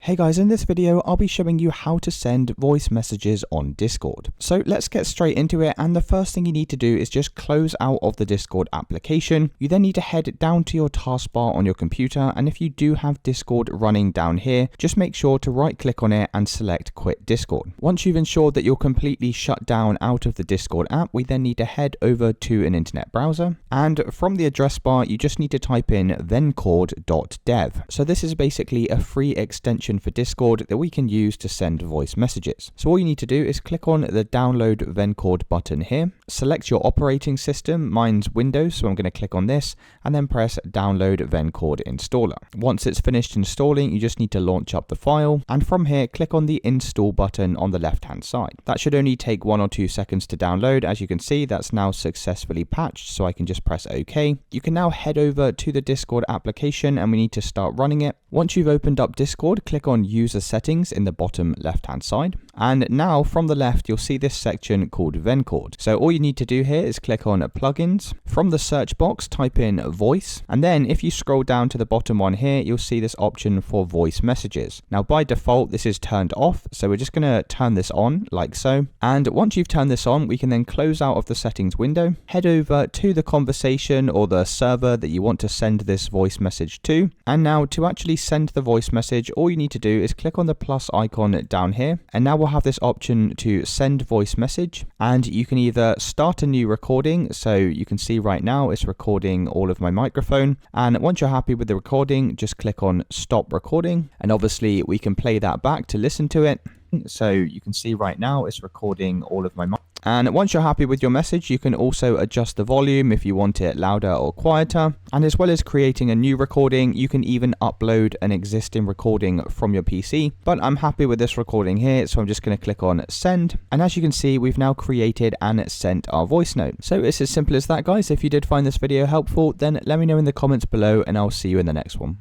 Hey guys, in this video I'll be showing you how to send voice messages on Discord. So let's get straight into it, and the first thing you need to do is just close out of the Discord application. You then need to head down to your taskbar on your computer, and if you do have Discord running down here, just make sure to right click on it and select quit Discord. Once you've ensured that you're completely shut down out of the Discord app, we then need to head over to an internet browser, and from the address bar you just need to type in vencord.dev. So this is basically a free extension for Discord that we can use to send voice messages. So all you need to do is click on the download Vencord button here, select your operating system, mine's Windows, so I'm going to click on this, and then press download Vencord installer. Once it's finished installing, you just need to launch up the file, and from here click on the install button on the left hand side. That should only take 1 or 2 seconds to download. As you can see, that's now successfully patched, so I can just press OK. You can now head over to the Discord application and we need to start running it. Once you've opened up Discord, click on user settings in the bottom left hand side, and now from the left you'll see this section called Vencord. So all you need to do here is click on plugins. From the search box type in voice, and then if you scroll down to the bottom one here, you'll see this option for voice messages. Now by default this is turned off, so we're just going to turn this on like so, and once you've turned this on we can then close out of the settings window, head over to the conversation or the server that you want to send this voice message to, and now to actually send the voice message all you need to do is click on the plus icon down here, and now we'll have this option to send voice message, and you can either start a new recording, so you can see right now it's recording all of my microphone, and once you're happy with the recording just click on stop recording, and obviously we can play that back to listen to it. So you can see right now it's recording all of my mic. And once you're happy with your message, you can also adjust the volume if you want it louder or quieter. And as well as creating a new recording, you can even upload an existing recording from your PC. But I'm happy with this recording here, so I'm just going to click on send. And as you can see, we've now created and sent our voice note. So it's as simple as that, guys. If you did find this video helpful, then let me know in the comments below, and I'll see you in the next one.